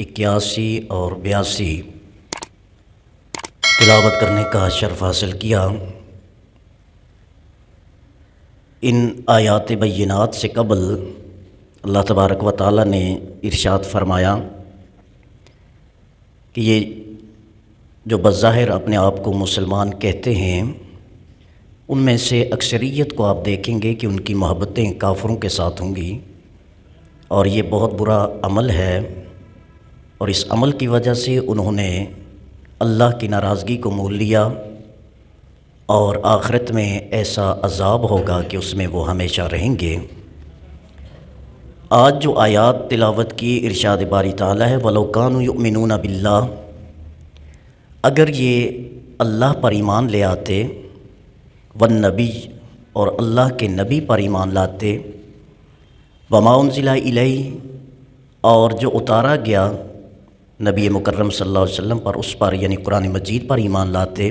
81 اور 82 تلاوت کرنے کا شرف حاصل کیا۔ ان آیات بینات سے قبل اللہ تبارک و تعالی نے ارشاد فرمایا کہ یہ جو بظاہر اپنے آپ کو مسلمان کہتے ہیں ان میں سے اکثریت کو آپ دیکھیں گے کہ ان کی محبتیں کافروں کے ساتھ ہوں گی، اور یہ بہت برا عمل ہے، اور اس عمل کی وجہ سے انہوں نے اللہ کی ناراضگی کو مول لیا، اور آخرت میں ایسا عذاب ہوگا کہ اس میں وہ ہمیشہ رہیں گے۔ آج جو آیات تلاوت کی ارشاد باری تعالیٰ ہے وَلَوْ كَانُوا يُؤْمِنُونَ بِاللَّهِ، اگر یہ اللہ پر ایمان لے آتے، والنبی اور اللہ کے نبی پر ایمان لاتے، وَمَا أُنزِلَ إِلَيْهِ اور جو اتارا گیا نبی مکرم صلی اللہ علیہ وسلم پر، اس پر یعنی قرآن مجید پر ایمان لاتے،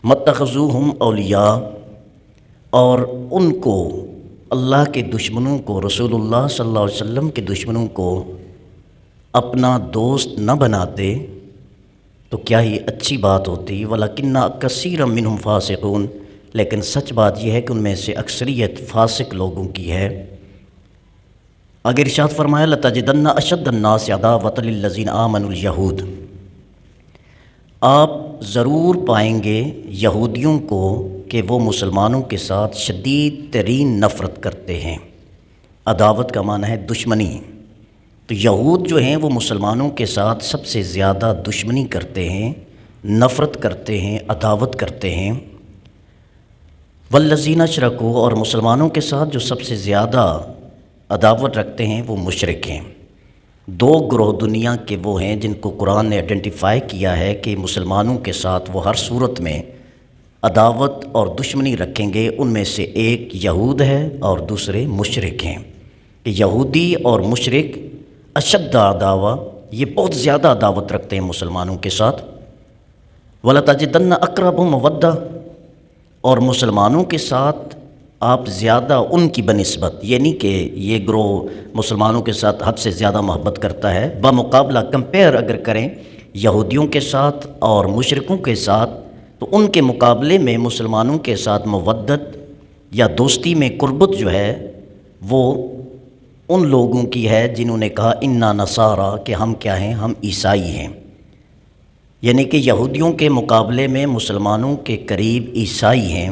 مَتَّخَذُوهُمْ أَوْلِيَاءَ اور ان کو اللہ کے دشمنوں کو، رسول اللہ صلی اللہ علیہ وسلم کے دشمنوں کو اپنا دوست نہ بناتے تو کیا ہی اچھی بات ہوتی۔ وَلَكِنَّ كَثِيرًا مِّنْهُمْ فَاسِقُونَ، لیکن سچ بات یہ ہے کہ ان میں سے اکثریت فاسق لوگوں کی ہے۔ اگر ارشاد فرمایا لَتَجِدَنَّ أَشَدَّ النَّاسِ عَدَاوَةً لِلَّذِينَ آمَنُوا الْيَهُودَ، آپ ضرور پائیں گے یہودیوں کو کہ وہ مسلمانوں کے ساتھ شدید ترین نفرت کرتے ہیں۔ عداوت کا معنی ہے دشمنی، تو یہود جو ہیں وہ مسلمانوں کے ساتھ سب سے زیادہ دشمنی کرتے ہیں، نفرت کرتے ہیں، عداوت کرتے ہیں۔ والذین اشرکوا اور مسلمانوں کے ساتھ جو سب سے زیادہ عداوت رکھتے ہیں وہ مشرک ہیں۔ دو گروہ دنیا کے وہ ہیں جن کو قرآن نے آئیڈینٹیفائی کیا ہے کہ مسلمانوں کے ساتھ وہ ہر صورت میں عداوت اور دشمنی رکھیں گے، ان میں سے ایک یہود ہے اور دوسرے مشرک ہیں۔ کہ یہودی اور مشرک اشد عداوہ، یہ بہت زیادہ عداوت رکھتے ہیں مسلمانوں کے ساتھ۔ وَلَتَجِدَنَّ أَقْرَبَهُم مَوَدَّةً اور مسلمانوں کے ساتھ آپ زیادہ ان کی بنسبت، یعنی کہ یہ گروہ مسلمانوں کے ساتھ حد سے زیادہ محبت کرتا ہے، بمقابلہ کمپیئر اگر کریں یہودیوں کے ساتھ اور مشرکوں کے ساتھ، تو ان کے مقابلے میں مسلمانوں کے ساتھ مودت یا دوستی میں قربت جو ہے وہ ان لوگوں کی ہے جنہوں نے کہا انا نصارا، کہ ہم کیا ہیں، ہم عیسائی ہیں۔ یعنی کہ یہودیوں کے مقابلے میں مسلمانوں کے قریب عیسائی ہیں،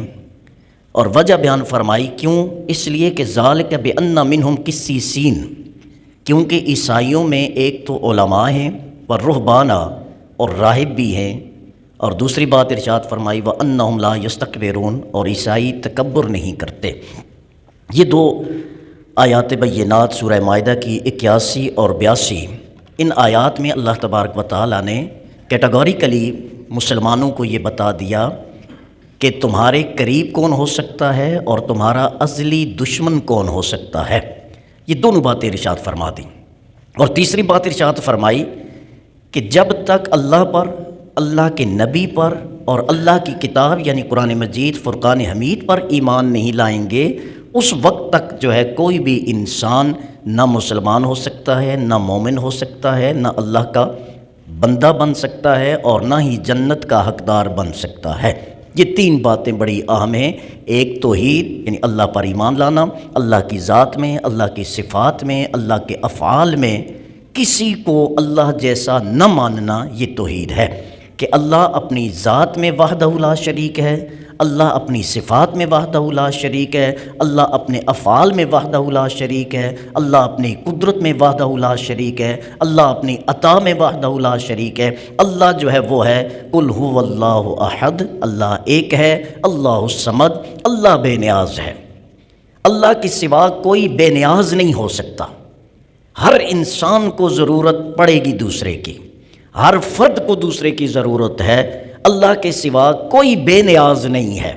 اور وجہ بیان فرمائی کیوں، اس لیے کہ ذالک بأن منہم قسیسین، کیونکہ عیسائیوں میں ایک تو علماء ہیں ورہبانا اور راہب بھی ہیں، اور دوسری بات ارشاد فرمائی وَأَنَّهُمْ لَا يَسْتَكْبِرُونَ اور عیسائی تکبر نہیں کرتے۔ یہ دو آیات بینات سورہ مائدہ کی 81 اور 82، ان آیات میں اللہ تبارک و تعالیٰ نے کیٹاگوریکلی مسلمانوں کو یہ بتا دیا کہ تمہارے قریب کون ہو سکتا ہے اور تمہارا ازلی دشمن کون ہو سکتا ہے۔ یہ دونوں باتیں ارشاد فرما دیں، اور تیسری بات ارشاد فرمائی کہ جب تک اللہ پر، اللہ کے نبی پر اور اللہ کی کتاب یعنی قرآن مجید فرقان حمید پر ایمان نہیں لائیں گے، اس وقت تک جو ہے کوئی بھی انسان نہ مسلمان ہو سکتا ہے، نہ مومن ہو سکتا ہے، نہ اللہ کا بندہ بن سکتا ہے، اور نہ ہی جنت کا حقدار بن سکتا ہے۔ یہ تین باتیں بڑی اہم ہیں۔ ایک توحید یعنی اللہ پر ایمان لانا، اللہ کی ذات میں، اللہ کی صفات میں، اللہ کے افعال میں کسی کو اللہ جیسا نہ ماننا، یہ توحید ہے کہ اللہ اپنی ذات میں وحدہ لا شریک ہے، اللہ اپنی صفات میں وحدہ لا شریک ہے، اللہ اپنے افعال میں وحدہ لا شریک ہے، اللہ اپنی قدرت میں وحدہ لا شریک ہے، اللہ اپنی عطا میں وحدہ لا شریک ہے۔ اللہ جو ہے وہ ہے قل هو اللہ احد، اللہ ایک ہے، اللہ الصمد، اللہ بے نیاز ہے۔ اللہ کے سوا کوئی بے نیاز نہیں ہو سکتا۔ ہر انسان کو ضرورت پڑے گی دوسرے کی، ہر فرد کو دوسرے کی ضرورت ہے، اللہ کے سوا کوئی بے نیاز نہیں ہے۔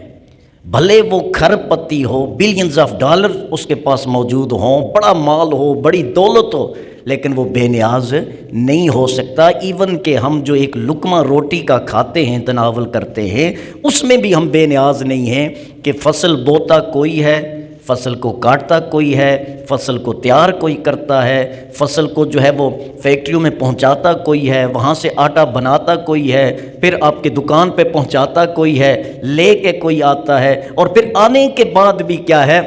بھلے وہ کھرب پتی ہو، بلینز آف ڈالر اس کے پاس موجود ہوں، بڑا مال ہو، بڑی دولت ہو، لیکن وہ بے نیاز نہیں ہو سکتا۔ ایون کہ ہم جو ایک لقمہ روٹی کا کھاتے ہیں، تناول کرتے ہیں، اس میں بھی ہم بے نیاز نہیں ہیں کہ فصل بوتا کوئی ہے، فصل کو کاٹتا کوئی ہے، فصل کو تیار کوئی کرتا ہے، فصل کو جو ہے وہ فیکٹریوں میں پہنچاتا کوئی ہے، وہاں سے آٹا بناتا کوئی ہے، پھر آپ کی دکان پہ پہنچاتا کوئی ہے، لے کے کوئی آتا ہے، اور پھر آنے کے بعد بھی کیا ہے،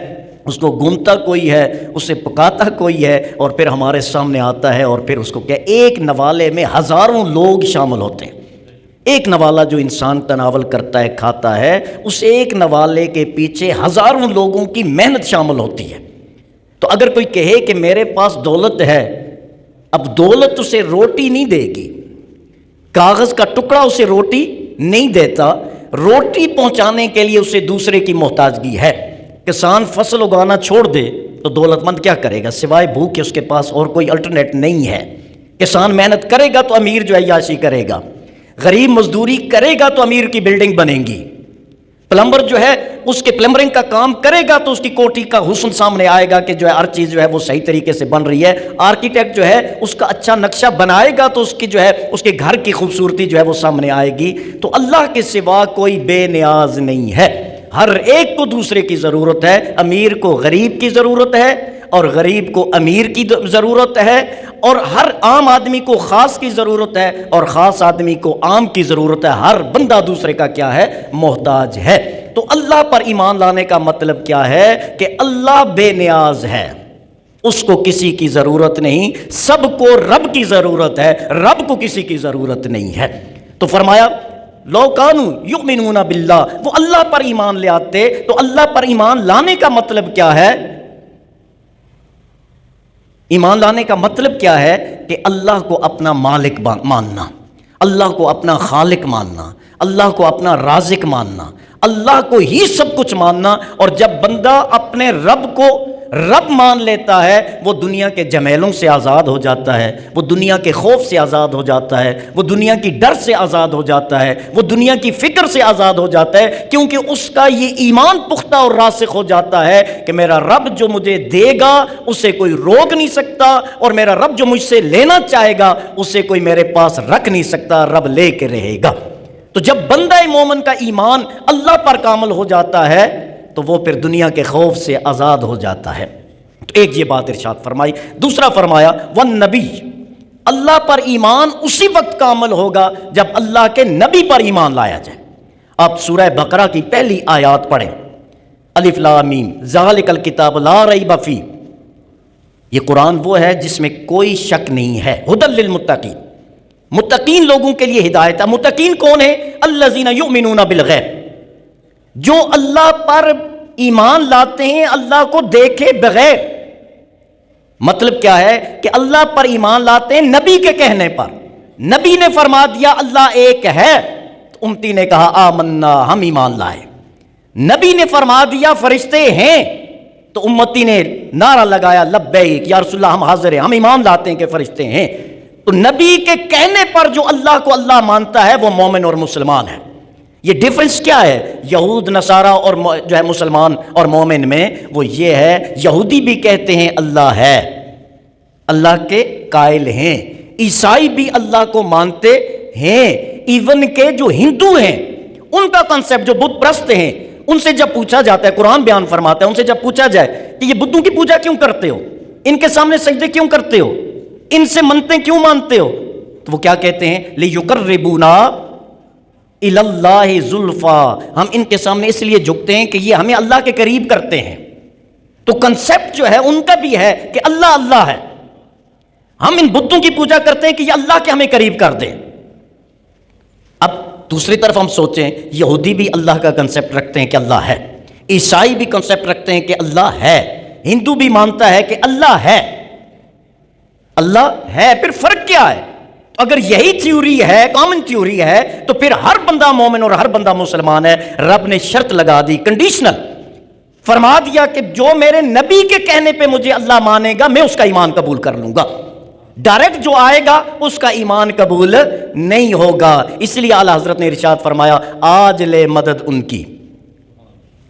اس کو گونتا کوئی ہے، اسے پکاتا کوئی ہے، اور پھر ہمارے سامنے آتا ہے، اور پھر اس کو کیا، ایک نوالے میں ہزاروں لوگ شامل ہوتے ہیں۔ ایک نوالا جو انسان تناول کرتا ہے، کھاتا ہے، اس ایک نوالے کے پیچھے ہزاروں لوگوں کی محنت شامل ہوتی ہے۔ تو اگر کوئی کہے کہ میرے پاس دولت ہے، اب دولت اسے روٹی نہیں دے گی، کاغذ کا ٹکڑا اسے روٹی نہیں دیتا، روٹی پہنچانے کے لیے اسے دوسرے کی محتاجگی ہے۔ کسان فصل اگانا چھوڑ دے تو دولت مند کیا کرے گا؟ سوائے بھوک کے اس کے پاس اور کوئی الٹرنیٹ نہیں ہے۔ کسان محنت کرے گا تو امیر جو عیاشی کرے گا، غریب مزدوری کرے گا تو امیر کی بلڈنگ بنے گی، پلمبر جو ہے اس کے پلمبرنگ کا کام کرے گا تو اس کی کوٹھی کا حسن سامنے آئے گا کہ جو ہے ہر چیز جو ہے وہ صحیح طریقے سے بن رہی ہے، آرکیٹیکٹ جو ہے اس کا اچھا نقشہ بنائے گا تو اس کی جو ہے اس کے گھر کی خوبصورتی جو ہے وہ سامنے آئے گی۔ تو اللہ کے سوا کوئی بے نیاز نہیں ہے، ہر ایک کو دوسرے کی ضرورت ہے، امیر کو غریب کی ضرورت ہے، اور غریب کو امیر کی ضرورت ہے، اور ہر عام آدمی کو خاص کی ضرورت ہے، اور خاص آدمی کو عام کی ضرورت ہے۔ ہر بندہ دوسرے کا کیا ہے؟ محتاج ہے۔ تو اللہ پر ایمان لانے کا مطلب کیا ہے؟ کہ اللہ بے نیاز ہے، اس کو کسی کی ضرورت نہیں، سب کو رب کی ضرورت ہے، رب کو کسی کی ضرورت نہیں ہے۔ تو فرمایا لو کانوا یؤمنون باللہ، وہ اللہ پر ایمان لے آتے۔ تو اللہ پر ایمان لانے کا مطلب کیا ہے؟ ایمان لانے کا مطلب کیا ہے؟ کہ اللہ کو اپنا مالک ماننا، اللہ کو اپنا خالق ماننا، اللہ کو اپنا رازق ماننا، اللہ کو ہی سب کچھ ماننا۔ اور جب بندہ اپنے رب کو رب مان لیتا ہے، وہ دنیا کے جمیلوں سے آزاد ہو جاتا ہے، وہ دنیا کے خوف سے آزاد ہو جاتا ہے، وہ دنیا کی ڈر سے آزاد ہو جاتا ہے، وہ دنیا کی فکر سے آزاد ہو جاتا ہے، کیونکہ اس کا یہ ایمان پختہ اور راسخ ہو جاتا ہے کہ میرا رب جو مجھے دے گا اسے کوئی روک نہیں سکتا، اور میرا رب جو مجھ سے لینا چاہے گا اسے کوئی میرے پاس رکھ نہیں سکتا، رب لے کے رہے گا۔ تو جب بندہ مومن کا ایمان اللہ پر کامل ہو جاتا ہے تو وہ پھر دنیا کے خوف سے آزاد ہو جاتا ہے۔ تو ایک یہ بات ارشاد فرمائی۔ دوسرا فرمایا والنبی، اللہ پر ایمان اسی وقت کامل ہوگا جب اللہ کے نبی پر ایمان لایا جائے۔ آپ سورہ بقرہ کی پہلی آیات پڑھیں، الف لام میم ذالک الکتاب لا ریب فیہ، یہ قرآن وہ ہے جس میں کوئی شک نہیں ہے، ھدی للمتقین، متقین لوگوں کے لیے ہدایت ہے۔ متقین کون ہے؟ الذین یؤمنون بالغیب، جو اللہ پر ایمان لاتے ہیں اللہ کو دیکھے بغیر۔ مطلب کیا ہے؟ کہ اللہ پر ایمان لاتے ہیں نبی کے کہنے پر، نبی نے فرما دیا اللہ ایک ہے تو امتی نے کہا آمنا، ہم ایمان لائے۔ نبی نے فرما دیا فرشتے ہیں تو امتی نے نعرہ لگایا لبیک یا رسول اللہ، ہم حاضر ہیں، ہم ایمان لاتے ہیں کہ فرشتے ہیں۔ تو نبی کے کہنے پر جو اللہ کو اللہ مانتا ہے وہ مومن اور مسلمان ہے۔ یہ ڈیفرنس کیا ہے یہود نصارہ اور جو ہے مسلمان اور مومن میں؟ وہ یہ ہے یہودی بھی کہتے ہیں اللہ ہے، اللہ کے قائل ہیں، عیسائی بھی اللہ کو مانتے ہیں، ایون کہ جو ہندو ہیں ان کا کنسپٹ، جو بت پرست ہیں، ان سے جب پوچھا جاتا ہے، قرآن بیان فرماتا ہے، ان سے جب پوچھا جائے کہ یہ بتوں کی پوجا کیوں کرتے ہو، ان کے سامنے سجدے کیوں کرتے ہو، ان سے منتیں کیوں مانتے ہو، تو وہ کیا کہتے ہیں؟ لِيُقَرِّبُونَا إِلَى اللَّهِ زُلْفَىٰ، ہم ان کے سامنے اس لیے جھکتے ہیں کہ یہ ہمیں اللہ کے قریب کرتے ہیں۔ تو کنسپٹ جو ہے ان کا بھی ہے کہ اللہ اللہ ہے، ہم ان بتوں کی پوجا کرتے ہیں کہ یہ اللہ کے ہمیں قریب کر دیں۔ اب دوسری طرف ہم سوچیں، یہودی بھی اللہ کا کنسپٹ رکھتے ہیں کہ اللہ ہے، عیسائی بھی کنسپٹ رکھتے ہیں کہ اللہ ہے، ہندو بھی مانتا ہے کہ اللہ ہے، اللہ ہے۔ پھر فرق کیا ہے؟ اگر یہی تھیوری ہے، کامن تھیوری ہے، تو پھر ہر بندہ مومن اور ہر بندہ مسلمان ہے۔ رب نے شرط لگا دی، کنڈیشنل فرما دیا کہ جو میرے نبی کے کہنے پہ مجھے اللہ مانے گا میں اس کا ایمان قبول کر لوں گا، ڈائریکٹ جو آئے گا اس کا ایمان قبول نہیں ہوگا۔ اس لیے اعلیٰ حضرت نے ارشاد فرمایا آج لے مدد ان کی،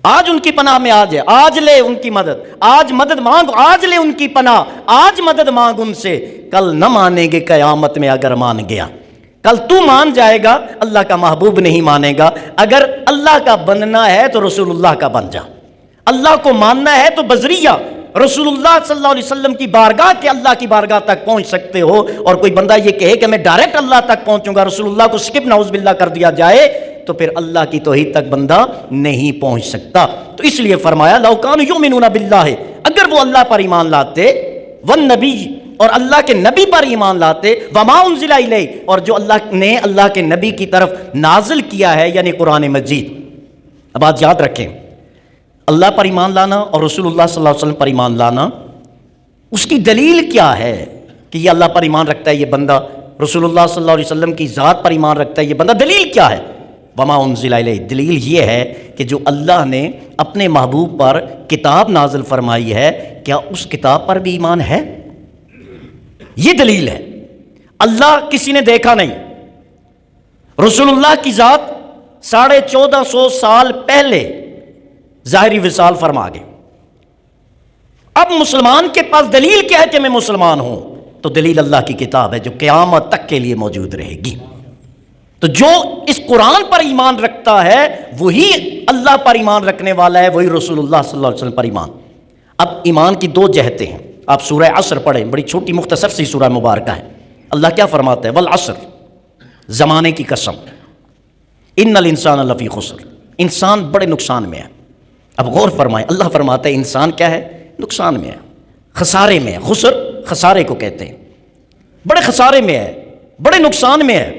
آج ان کی پناہ میں آج ہے، آج لے ان کی مدد، آج مدد مانگ، آج لے ان کی پناہ، آج مدد مانگ ان سے، کل نہ مانیں گے قیامت میں اگر مان گیا۔ کل تو مان جائے گا، اللہ کا محبوب نہیں مانے گا۔ اگر اللہ کا بننا ہے تو رسول اللہ کا بن جا، اللہ کو ماننا ہے تو بذریعہ رسول اللہ صلی اللہ علیہ وسلم کی بارگاہ کے اللہ کی بارگاہ تک پہنچ سکتے ہو. اور کوئی بندہ یہ کہے کہ میں ڈائریکٹ اللہ تک پہنچوں گا، رسول اللہ کو سکپ نعوذ باللہ کر دیا جائے، تو پھر اللہ کی توحید تک بندہ نہیں پہنچ سکتا. تو اس لیے فرمایا لو کانوا یؤمنون باللہ، اگر وہ اللہ پر ایمان لاتے، والنبی، اور اللہ کے نبی پر ایمان لاتے، وما انزل الیہ، اور جو اللہ نے اللہ کے نبی کی طرف نازل کیا ہے یعنی قرآن مجید. اب بات یاد رکھیں، اللہ پر ایمان لانا اور رسول اللہ صلی اللہ علیہ وسلم پر ایمان لانا، اس کی دلیل کیا ہے کہ یہ اللہ پر ایمان رکھتا ہے یہ بندہ، رسول اللہ صلی اللہ علیہ وسلم کی ذات پر ایمان رکھتا ہے یہ بندہ؟ دلیل کیا ہے؟ وما انزل الیہ، دلیل یہ ہے کہ جو اللہ نے اپنے محبوب پر کتاب نازل فرمائی ہے، کیا اس کتاب پر بھی ایمان ہے؟ یہ دلیل ہے. اللہ کسی نے دیکھا نہیں، رسول اللہ کی ذات 1450 سال پہلے ظاہری وصال فرما گئے. اب مسلمان کے پاس دلیل کیا ہے کہ میں مسلمان ہوں؟ تو دلیل اللہ کی کتاب ہے جو قیامت تک کے لیے موجود رہے گی. تو جو اس قرآن پر ایمان رکھتا ہے وہی اللہ پر ایمان رکھنے والا ہے، وہی رسول اللہ صلی اللہ علیہ وسلم پر ایمان. اب ایمان کی دو جہتیں ہیں. آپ سورہ عصر پڑھیں، بڑی چھوٹی مختصر سی سورہ مبارکہ ہے. اللہ کیا فرماتا ہے؟ والعصر، زمانے کی قسم، ان الانسان لفی خسر، انسان بڑے نقصان میں ہے. اب غور فرمائیں، اللہ فرماتا ہے انسان کیا ہے؟ نقصان میں ہے، خسارے میں ہے. خسر خسارے کو کہتے ہیں. بڑے خسارے میں ہے، بڑے نقصان میں ہے.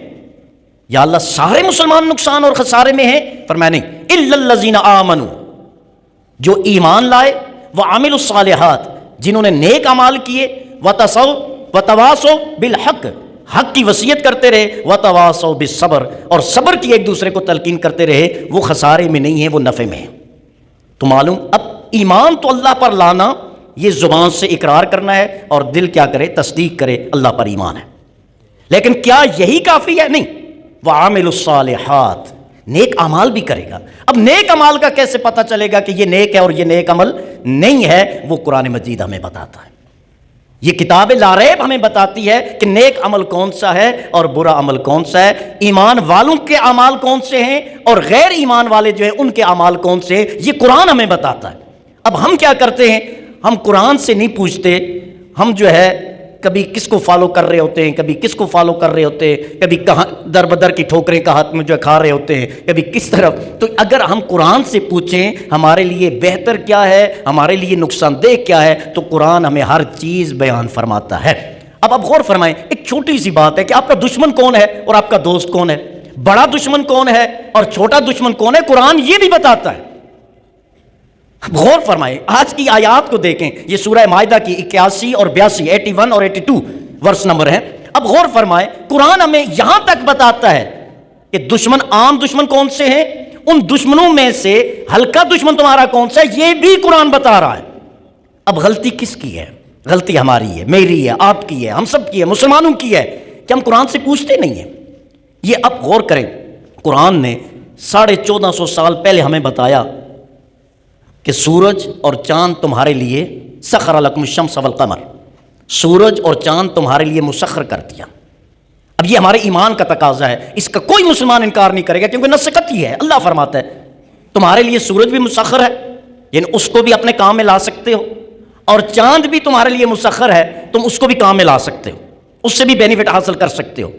یا اللہ سارے مسلمان نقصان اور خسارے میں ہیں؟ فرمایا نہیں، الا الذین آمنوا، جو ایمان لائے، وعملوا الصالحات، جنہوں نے نیک اعمال کیے، وتواصوا بالحق، حق کی وصیت کرتے رہے، وتواصوا بالصبر، اور صبر کی ایک دوسرے کو تلقین کرتے رہے، وہ خسارے میں نہیں ہیں، وہ نفع میں ہیں. تو معلوم، اب ایمان تو اللہ پر لانا یہ زبان سے اقرار کرنا ہے اور دل کیا کرے؟ تصدیق کرے اللہ پر ایمان ہے. لیکن کیا یہی کافی ہے؟ نہیں. وعاملوا الصالحات، نیک اعمال بھی کرے گا. اب نیک عمل کا کیسے پتہ چلے گا کہ یہ نیک ہے اور یہ نیک عمل نہیں ہے؟ وہ قرآن مجید ہمیں بتاتا ہے. یہ کتاب لا ریب ہمیں بتاتی ہے کہ نیک عمل کون سا ہے اور برا عمل کون سا ہے، ایمان والوں کے اعمال کون سے ہیں اور غیر ایمان والے جو ہیں ان کے اعمال کون سے ہیں. یہ قرآن ہمیں بتاتا ہے. اب ہم کیا کرتے ہیں؟ ہم قرآن سے نہیں پوچھتے، ہم جو ہے کبھی کس کو فالو کر رہے ہوتے ہیں، کبھی کس کو فالو کر رہے ہوتے ہیں، کبھی کہاں در بدر کی ٹھوکریں کا ہاتھ میں جو ہے کھا رہے ہوتے ہیں، کبھی کس طرف. تو اگر ہم قرآن سے پوچھیں ہمارے لیے بہتر کیا ہے، ہمارے لیے نقصان دہ کیا ہے، تو قرآن ہمیں ہر چیز بیان فرماتا ہے. اب آپ غور فرمائیں، ایک چھوٹی سی بات ہے کہ آپ کا دشمن کون ہے اور آپ کا دوست کون ہے، بڑا دشمن کون ہے اور چھوٹا دشمن کون ہے، قرآن یہ بھی بتاتا ہے. غور فرمائیں، آج کی آیات کو دیکھیں، یہ سورہ مائدہ کی 81 اور 82، 81 اور 82 ورس نمبر ہیں. اب غور فرمائیں، قرآن ہمیں یہاں تک بتاتا ہے کہ دشمن، عام دشمن کون سے ہیں، ان دشمنوں میں سے ہلکا دشمن تمہارا کون سا ہے، یہ بھی قرآن بتا رہا ہے. اب غلطی کس کی ہے؟ غلطی ہماری ہے، میری ہے، آپ کی ہے، ہم سب کی ہے، مسلمانوں کی ہے کہ ہم قرآن سے پوچھتے نہیں ہیں. یہ اب غور کریں، قرآن نے 1450 سال پہلے ہمیں بتایا کہ سورج اور چاند تمہارے لیے، سخر لکم الشمس والقمر، سورج اور چاند تمہارے لیے مسخر کر دیا. اب یہ ہمارے ایمان کا تقاضا ہے، اس کا کوئی مسلمان انکار نہیں کرے گا کیونکہ نص قطعی ہے. اللہ فرماتا ہے تمہارے لیے سورج بھی مسخر ہے، یعنی اس کو بھی اپنے کام میں لا سکتے ہو، اور چاند بھی تمہارے لیے مسخر ہے، تم اس کو بھی کام میں لا سکتے ہو، اس سے بھی بینیفٹ حاصل کر سکتے ہو.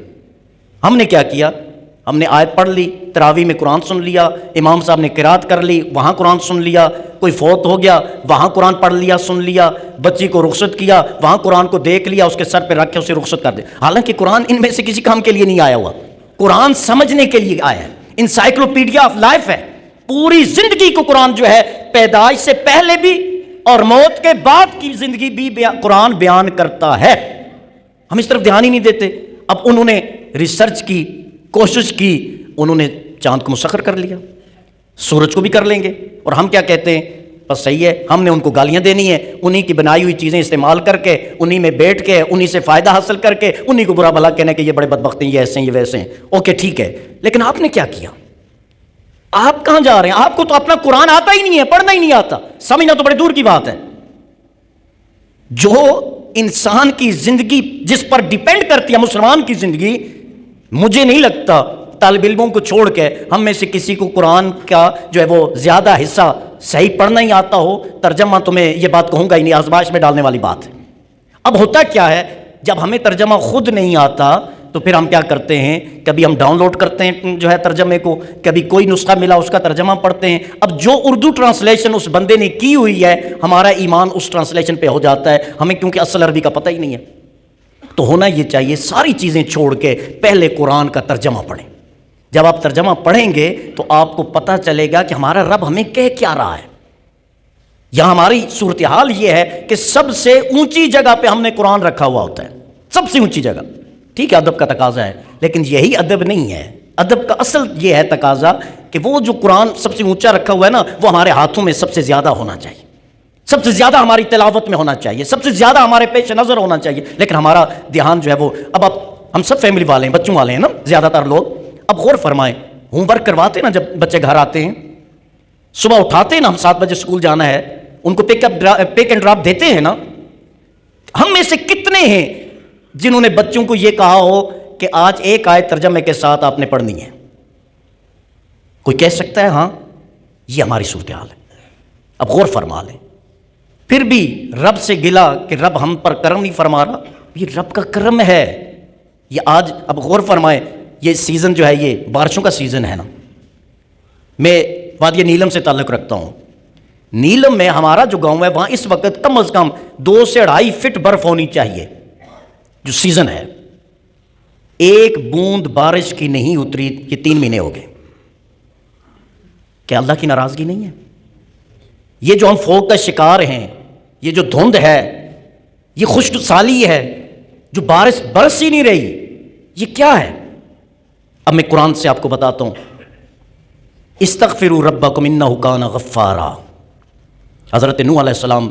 ہم نے کیا کیا؟ ہم نے آیت پڑھ لی، تراویح میں قرآن سن لیا، امام صاحب نے قرات کر لی، وہاں قرآن سن لیا، کوئی فوت ہو گیا وہاں قرآن پڑھ لیا، سن لیا، بچی کو رخصت کیا وہاں قرآن کو دیکھ لیا، اس کے سر پہ رکھ کے اسے رخصت کر دے. حالانکہ قرآن ان میں سے کسی کام کے لیے نہیں آیا ہوا، قرآن سمجھنے کے لیے آیا ہے، انسائکلوپیڈیا آف لائف ہے. پوری زندگی کو قرآن جو ہے، پیدائش سے پہلے بھی اور موت کے بعد کی زندگی بھی قرآن بیان کرتا ہے. ہم اس طرف دھیان ہی نہیں دیتے. اب انہوں نے ریسرچ کی، کوشش کی، انہوں نے چاند کو مسخر کر لیا، سورج کو بھی کر لیں گے، اور ہم کیا کہتے ہیں؟ بس صحیح ہے، ہم نے ان کو گالیاں دینی ہے، انہی کی بنائی ہوئی چیزیں استعمال کر کے، انہی میں بیٹھ کے، انہی سے فائدہ حاصل کر کے، انہی کو برا بھلا کہنا کہ یہ بڑے بدبخت ہیں، یہ ایسے ہیں، یہ ویسے ہیں. اوکے ٹھیک ہے، لیکن آپ نے کیا کیا؟ آپ کہاں جا رہے ہیں؟ آپ کو تو اپنا قرآن آتا ہی نہیں ہے، پڑھنا ہی نہیں آتا، سمجھنا تو بڑے دور کی بات ہے. جو انسان کی زندگی جس پر ڈیپینڈ کرتی ہے، مسلمان کی زندگی، مجھے نہیں لگتا طالب علموں کو چھوڑ کے ہم میں سے کسی کو قرآن کا جو ہے وہ زیادہ حصہ صحیح پڑھنا ہی آتا ہو، ترجمہ تمہیں یہ بات کہوں گا ہی نہیں، آزمائش میں ڈالنے والی بات ہے۔ اب ہوتا کیا ہے، جب ہمیں ترجمہ خود نہیں آتا تو پھر ہم کیا کرتے ہیں، کبھی ہم ڈاؤن لوڈ کرتے ہیں جو ہے ترجمے کو، کبھی کوئی نسخہ ملا اس کا ترجمہ پڑھتے ہیں۔ اب جو اردو ٹرانسلیشن اس بندے نے کی ہوئی ہے، ہمارا ایمان اس ٹرانسلیشن پہ ہو جاتا ہے، ہمیں کیونکہ اصل عربی کا پتہ ہی نہیں ہے۔ تو ہونا یہ چاہیے ساری چیزیں چھوڑ کے پہلے قرآن کا ترجمہ پڑھیں۔ جب آپ ترجمہ پڑھیں گے تو آپ کو پتہ چلے گا کہ ہمارا رب ہمیں کہہ کیا رہا ہے۔ یہاں ہماری صورتحال یہ ہے کہ سب سے اونچی جگہ پہ ہم نے قرآن رکھا ہوا ہوتا ہے، سب سے اونچی جگہ۔ ٹھیک ہے، ادب کا تقاضا ہے، لیکن یہی ادب نہیں ہے۔ ادب کا اصل یہ ہے تقاضا کہ وہ جو قرآن سب سے اونچا رکھا ہوا ہے نا، وہ ہمارے ہاتھوں میں سب سے زیادہ ہونا چاہیے، سب سے زیادہ ہماری تلاوت میں ہونا چاہیے، سب سے زیادہ ہمارے پیش نظر ہونا چاہیے۔ لیکن ہمارا دھیان جو ہے وہ اب ہم سب فیملی والے ہیں، بچوں والے ہیں نا زیادہ تر لوگ۔ اب غور فرمائیں، ہوم ورک کرواتے ہیں نا جب بچے گھر آتے ہیں، صبح اٹھاتے ہیں نا ہم 7 بجے اسکول جانا ہے، ان کو پک اینڈ ڈراپ دیتے ہیں نا۔ ہم میں سے کتنے ہیں جنہوں نے بچوں کو یہ کہا ہو کہ آج ایک آیت ترجمے کے ساتھ آپ نے پڑھنی ہے؟ کوئی کہہ سکتا ہے ہاں؟ یہ ہماری صورتحال ہے۔ اب غور فرما لیں، پھر بھی رب سے گلا کہ رب ہم پر کرم نہیں فرما رہا، یہ رب کا کرم ہے۔ یہ آج اب غور فرمائیں، یہ سیزن جو ہے یہ بارشوں کا سیزن ہے نا۔ میں وادی نیلم سے تعلق رکھتا ہوں، نیلم میں ہمارا جو گاؤں ہے وہاں اس وقت کم از کم 2 سے 2.5 فٹ برف ہونی چاہیے جو سیزن ہے۔ ایک بوند بارش کی نہیں اتری، یہ 3 مہینے ہو گئے۔ کیا اللہ کی ناراضگی نہیں ہے؟ یہ جو ہم فوگ کا شکار ہیں، یہ جو دھند ہے، یہ خشک سالی ہے، جو بارش برس ہی نہیں رہی، یہ کیا ہے؟ اب میں قرآن سے آپ کو بتاتا ہوں، استغفروا ربکم انہ کان غفارا۔ حضرت نوح علیہ السلام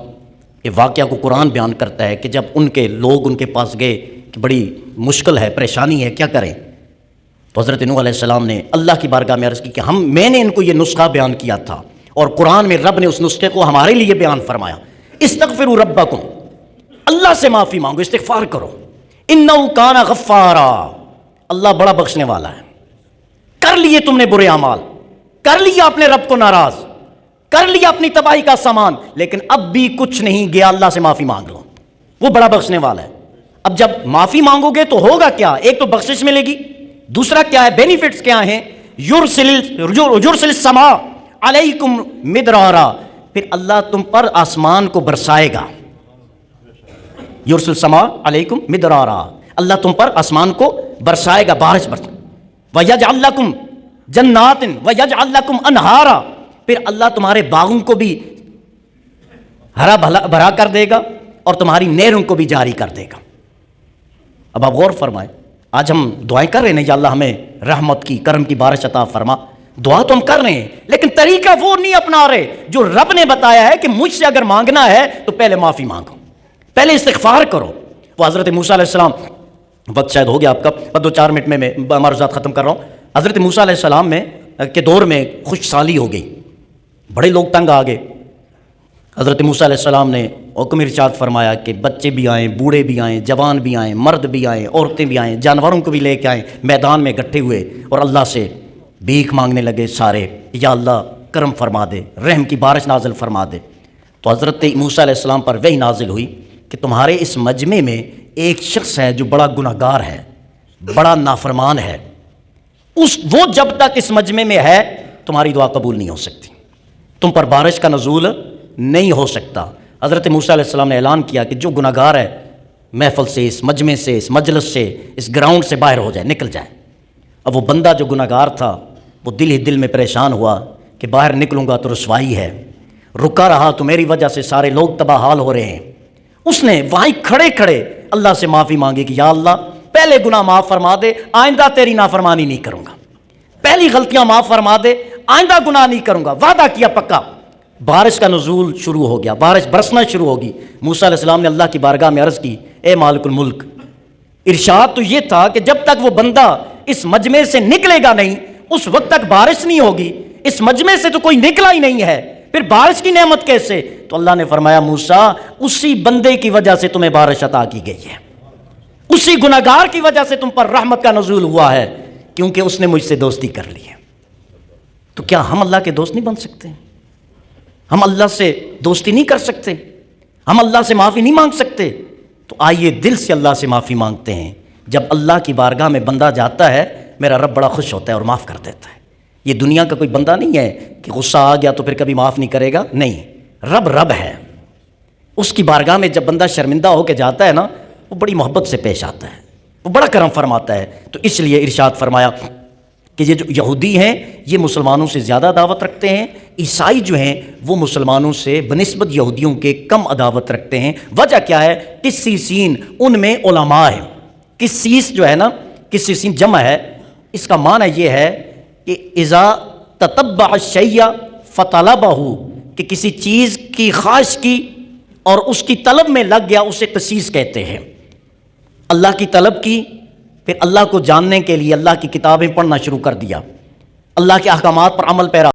کے واقعہ کو قرآن بیان کرتا ہے کہ جب ان کے لوگ ان کے پاس گئے کہ بڑی مشکل ہے، پریشانی ہے، کیا کریں؟ تو حضرت نوح علیہ السلام نے اللہ کی بارگاہ میں عرض کی کہ میں نے ان کو یہ نسخہ بیان کیا تھا، اور قرآن میں رب نے اس نسخے کو ہمارے لیے بیان فرمایا۔ استغفروا ربکم، اللہ سے معافی مانگو، استغفار کرو، انہ کان غفارا، اللہ بڑا بخشنے والا ہے۔ کر لیے تم نے برے اعمال، کر لیا اپنے رب کو ناراض، کر لیا اپنی تباہی کا سامان، لیکن اب بھی کچھ نہیں گیا، اللہ سے معافی مانگ لو، وہ بڑا بخشنے والا ہے۔ اب جب معافی مانگو گے تو ہوگا کیا؟ ایک تو بخشش ملے گی، دوسرا کیا ہے، بینیفٹس کیا ہیں؟ یرسل السماء علیکم مدرارا، پھر اللہ تم پر آسمان کو برسائے گا۔ یرسل السماء علیکم مدرارا، اللہ تم پر آسمان کو برسائے گا، بارش برسائے گا۔ وَيَجْعَلْ لَكُمْ جَنَّاتٍ وَيَجْعَلْ لَكُمْ أَنْهَارًا، پھر اللہ تمہارے باغوں کو بھی ہرا بھرا کر دے گا اور تمہاری نہروں کو بھی جاری کر دے گا۔ اب آپ غور فرمائیں، آج ہم دعائیں کر رہے ہیں یا اللہ ہمیں رحمت کی، کرم کی بارش عطا فرما، دعا تو ہم کر رہے ہیں لیکن طریقہ وہ نہیں اپنا رہے جو رب نے بتایا ہے کہ مجھ سے اگر مانگنا ہے تو پہلے معافی مانگو، پہلے استغفار کرو۔ وہ حضرت موسیٰ علیہ السلام، وقت شاید ہو گیا آپ کا، 2-4 منٹ میں معروضات ختم کر رہا ہوں۔ حضرت موسیٰ علیہ السلام کے دور میں خشک سالی ہو گئی، بڑے لوگ تنگ آ گئے۔ حضرت موسیٰ علیہ السلام نے حکم ارشاد فرمایا کہ بچے بھی آئیں، بوڑھے بھی آئیں، جوان بھی آئیں، مرد بھی آئیں، عورتیں بھی آئیں، جانوروں کو بھی لے کے آئیں، میدان میں اکٹھے ہوئے اور اللہ سے بھیک مانگنے لگے سارے، یا اللہ کرم فرما دے، رحم کی بارش نازل فرما دے۔ تو حضرت موسیٰ علیہ السلام پر وحی نازل ہوئی کہ تمہارے اس مجمع میں ایک شخص ہے جو بڑا گناہ گار ہے، بڑا نافرمان ہے، وہ جب تک اس مجمع میں ہے تمہاری دعا قبول نہیں ہو سکتی، تم پر بارش کا نزول نہیں ہو سکتا۔ حضرت موسیٰ علیہ السلام نے اعلان کیا کہ جو گناہ گار ہے محفل سے، اس مجمع سے، اس مجلس سے، اس گراؤنڈ سے باہر ہو جائے، نکل جائے۔ اب وہ بندہ جو گناہ گار تھا وہ دل ہی دل میں پریشان ہوا کہ باہر نکلوں گا تو رسوائی ہے، رکا رہا تو میری وجہ سے سارے لوگ تباہ حال ہو رہے ہیں۔ اس نے وہیں کھڑے کھڑے اللہ سے معافی مانگی کہ یا اللہ پہلے گناہ معاف فرما دے، آئندہ تیری نافرمانی نہیں کروں گا، پہلی غلطیاں معاف فرما دے، آئندہ گناہ نہیں کروں گا، وعدہ کیا پکا۔ بارش کا نزول شروع ہو گیا، بارش برسنا شروع ہوگی۔ موسیٰ علیہ السلام نے اللہ کی بارگاہ میں عرض کی، اے مالک الملک، ارشاد تو یہ تھا کہ جب تک وہ بندہ اس مجمع سے نکلے گا نہیں اس وقت تک بارش نہیں ہوگی، اس مجمع سے تو کوئی نکلا ہی نہیں ہے، پھر بارش کی نعمت کیسے؟ تو اللہ نے فرمایا موسیٰ اسی بندے کی وجہ سے تمہیں بارش عطا کی گئی ہے، اسی گناہگار کی وجہ سے تم پر رحمت کا نزول ہوا ہے، کیونکہ اس نے مجھ سے دوستی کر لی ہے۔ تو کیا ہم اللہ کے دوست نہیں بن سکتے؟ ہم اللہ سے دوستی نہیں کر سکتے؟ ہم اللہ سے معافی نہیں مانگ سکتے؟ تو آئیے دل سے اللہ سے معافی مانگتے ہیں۔ جب اللہ کی بارگاہ میں بندہ جاتا ہے میرا رب بڑا خوش ہوتا ہے اور معاف کر دیتا ہے۔ یہ دنیا کا کوئی بندہ نہیں ہے کہ غصہ آ گیا تو پھر کبھی معاف نہیں کرے گا، نہیں، رب ہے۔ اس کی بارگاہ میں جب بندہ شرمندہ ہو کے جاتا ہے نا، وہ بڑی محبت سے پیش آتا ہے، وہ بڑا کرم فرماتا ہے۔ تو اس لیے ارشاد فرمایا کہ یہ جو یہودی ہیں یہ مسلمانوں سے زیادہ عداوت رکھتے ہیں، عیسائی جو ہیں وہ مسلمانوں سے بنسبت یہودیوں کے کم عداوت رکھتے ہیں۔ وجہ کیا ہے؟ قسیسین، ان میں علماء ہیں۔ قسیس جو ہے نا، قسیسین جمع ہے، اس کا معنی یہ ہے کہ اذا تتبع الشیء فطلبہ، کہ کسی چیز کی خواہش کی اور اس کی طلب میں لگ گیا، اسے قسیس کہتے ہیں۔ اللہ کی طلب کی، پھر اللہ کو جاننے کے لیے اللہ کی کتابیں پڑھنا شروع کر دیا، اللہ کے احکامات پر عمل پیرا